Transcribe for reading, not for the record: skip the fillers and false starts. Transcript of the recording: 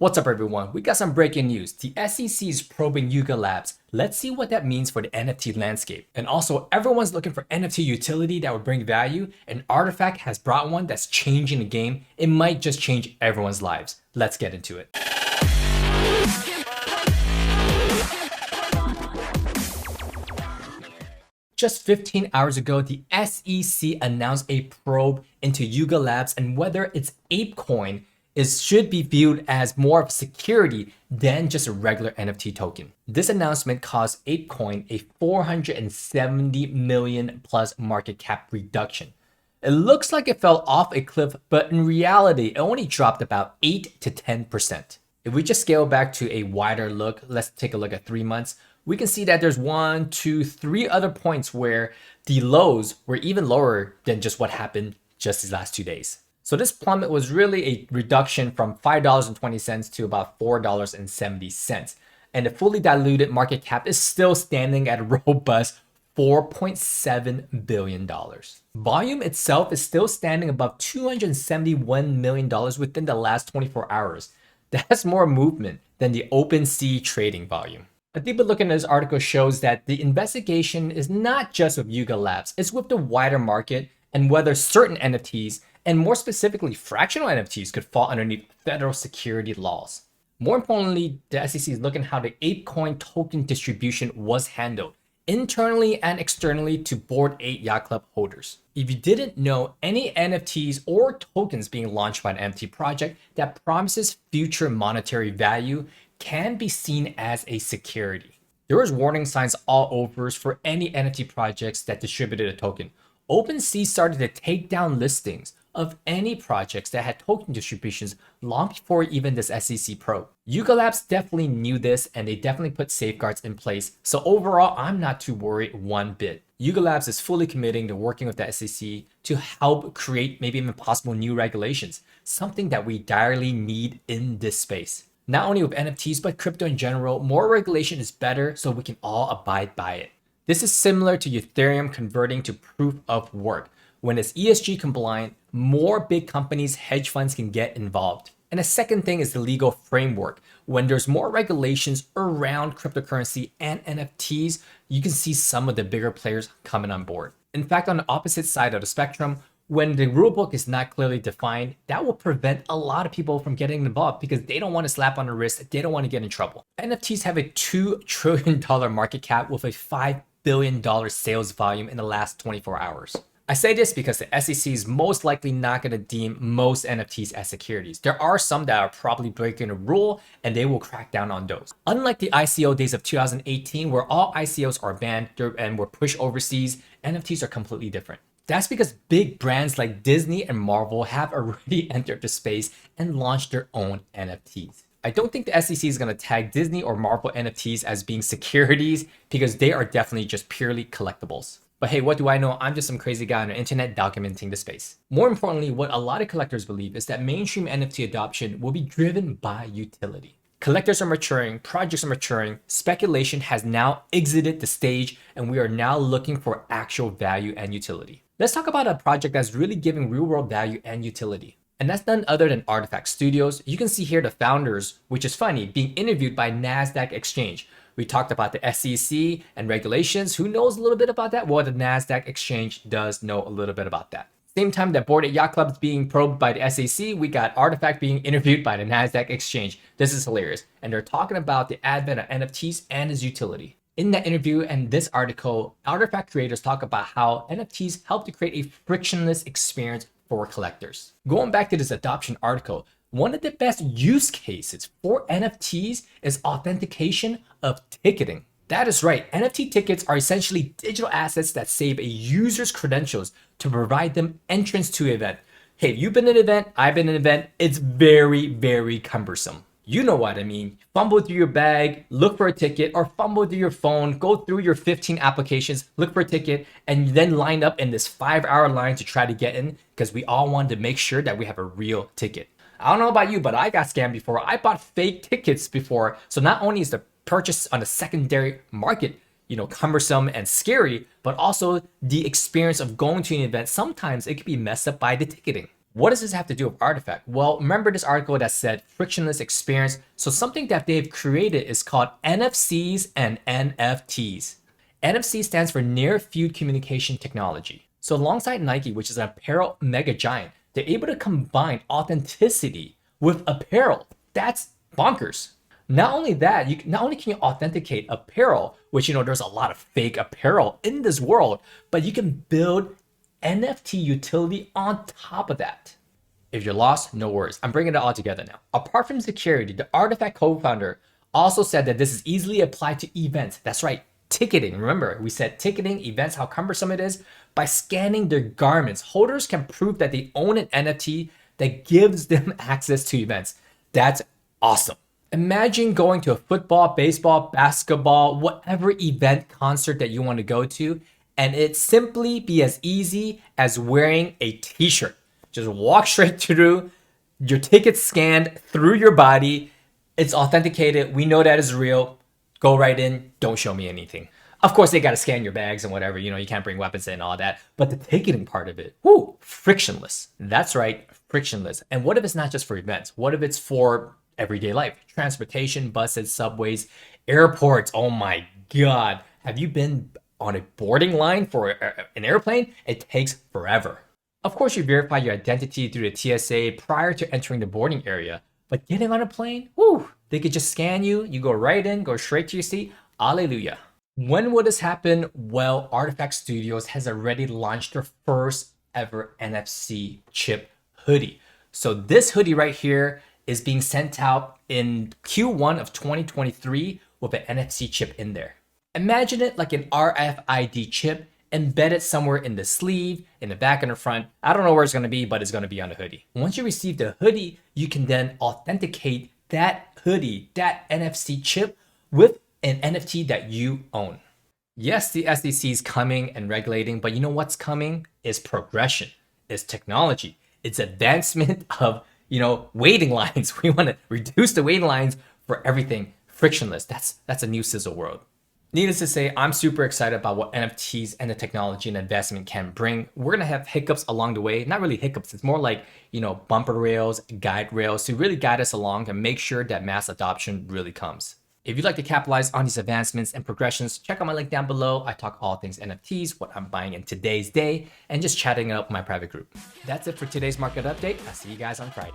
What's up everyone? We got some breaking news. The SEC is probing Yuga Labs. Let's see what that means for the NFT landscape. And also, everyone's looking for NFT utility that would bring value, and Artifact has brought one that's changing the game. It might just change everyone's lives. Let's get into it. Just 15 hours ago, the SEC announced a probe into Yuga Labs and whether its ApeCoin should be viewed as more of a security than just a regular NFT token. This announcement caused ApeCoin a 470 million plus market cap reduction. It looks like it fell off a cliff, but in reality, it only dropped about 8 to 10%. If we just scale back to a wider look, let's take a look at 3 months. We can see that there's 1, 2, 3 other points where the lows were even lower than just what happened just these last 2 days. So this plummet was really a reduction from $5.20 to about $4.70. And the fully diluted market cap is still standing at a robust $4.7 billion. Volume itself is still standing above $271 million within the last 24 hours. That's more movement than the OpenSea trading volume. A deeper look into this article shows that the investigation is not just with Yuga Labs, it's with the wider market and whether certain NFTs, and more specifically fractional NFTs, could fall underneath federal security laws. More importantly, the SEC is looking at how the ApeCoin token distribution was handled, internally and externally to Bored Ape Yacht Club holders. If you didn't know, any NFTs or tokens being launched by an NFT project that promises future monetary value can be seen as a security. There was warning signs all over for any NFT projects that distributed a token. OpenSea started to take down listings of any projects that had token distributions long before even this SEC probe. Yuga Labs definitely knew this and they definitely put safeguards in place. So overall, I'm not too worried one bit. Yuga Labs is fully committing to working with the SEC to help create maybe even possible new regulations, something that we direly need in this space. Not only with NFTs, but crypto in general, more regulation is better so we can all abide by it. This is similar to Ethereum converting to proof of work. When it's ESG compliant, more big companies, hedge funds can get involved. And the second thing is the legal framework. When there's more regulations around cryptocurrency and NFTs, you can see some of the bigger players coming on board. In fact, on the opposite side of the spectrum, when the rulebook is not clearly defined, that will prevent a lot of people from getting involved because they don't want to slap on the wrist, they don't want to get in trouble. NFTs have a $2 trillion market cap with a $5 billion sales volume in the last 24 hours. I say this because the SEC is most likely not going to deem most NFTs as securities. There are some that are probably breaking a rule and they will crack down on those. Unlike the ICO days of 2018 where all ICOs are banned and were pushed overseas, NFTs are completely different. That's because big brands like Disney and Marvel have already entered the space and launched their own NFTs. I don't think the SEC is going to tag Disney or Marvel NFTs as being securities because they are definitely just purely collectibles. But hey, what do I know? I'm just some crazy guy on the internet documenting the space. More importantly, what a lot of collectors believe is that mainstream NFT adoption will be driven by utility. Collectors are maturing, projects are maturing, speculation has now exited the stage, and we are now looking for actual value and utility. Let's talk about a project that's really giving real-world value and utility. And that's none other than Artifact Studios. You can see here the founders, which is funny, being interviewed by NASDAQ Exchange. We talked about the SEC and regulations. Who knows a little bit about that? Well, the NASDAQ Exchange does know a little bit about that. Same time that Bored Ape Yacht Club is being probed by the SEC, we got Artifact being interviewed by the NASDAQ Exchange. This is hilarious. And they're talking about the advent of NFTs and its utility. In that interview and this article, Artifact creators talk about how NFTs help to create a frictionless experience for collectors. Going back to this adoption article, one of the best use cases for NFTs is authentication of ticketing. That is right, NFT tickets are essentially digital assets that save a user's credentials to provide them entrance to an event. Hey, you've been to an event, I've been to an event, it's very, very cumbersome. You know what I mean. Fumble through your bag, look for a ticket, or fumble through your phone, go through your 15 applications, look for a ticket, and then line up in this 5-hour line to try to get in because we all wanted to make sure that we have a real ticket. I don't know about you, but I got scammed before. I bought fake tickets before. So not only is the purchase on the secondary market, cumbersome and scary, but also the experience of going to an event, sometimes it can be messed up by the ticketing. What does this have to do with Artifact? Well, remember this article that said frictionless experience. So something that they've created is called NFCs and NFTs. NFC stands for Near Field Communication Technology. So alongside Nike, which is an apparel mega giant, they're able to combine authenticity with apparel. That's bonkers. Not only that, not only can you authenticate apparel, which there's a lot of fake apparel in this world, but you can build NFT utility on top of that. If you're lost, no worries. I'm bringing it all together now. Apart from security, the Artifact co-founder also said that this is easily applied to events. That's right, ticketing. Remember, we said ticketing, events, how cumbersome it is. By scanning their garments, holders can prove that they own an NFT that gives them access to events. That's awesome. Imagine going to a football, baseball, basketball, whatever event, concert that you want to go to, and it simply be as easy as wearing a t-shirt. Just walk straight through, your ticket scanned through your body. It's authenticated. We know that is real. Go right in. Don't show me anything. Of course, they got to scan your bags and whatever. You can't bring weapons in and all that. But the ticketing part of it, frictionless. That's right, frictionless. And what if it's not just for events? What if it's for everyday life? Transportation, buses, subways, airports. Oh my God. Have you been on a boarding line for an airplane? It takes forever. Of course, you verify your identity through the TSA prior to entering the boarding area. But getting on a plane, they could just scan you. You go right in, go straight to your seat. Alleluia. When will this happen? Well, Artifact Studios has already launched their first ever NFC chip hoodie. So this hoodie right here is being sent out in Q1 of 2023 with an NFC chip in there. Imagine it like an RFID chip embedded somewhere in the sleeve, in the back and the front. I don't know where it's going to be, but it's going to be on the hoodie. Once you receive the hoodie, you can then authenticate that hoodie, that NFC chip with an NFT that you own. Yes, the SEC is coming and regulating, but you know what's coming? Is progression, is technology, it's advancement of waiting lines. We want to reduce the waiting lines for everything frictionless. That's a new sizzle world. Needless to say, I'm super excited about what NFTs and the technology and investment can bring. We're gonna have hiccups along the way. Not really hiccups, it's more like, bumper rails, guide rails to really guide us along and make sure that mass adoption really comes. If you'd like to capitalize on these advancements and progressions, check out my link down below. I talk all things NFTs, what I'm buying in today's day, and just chatting it up in my private group. That's it for today's market update. I'll see you guys on Friday.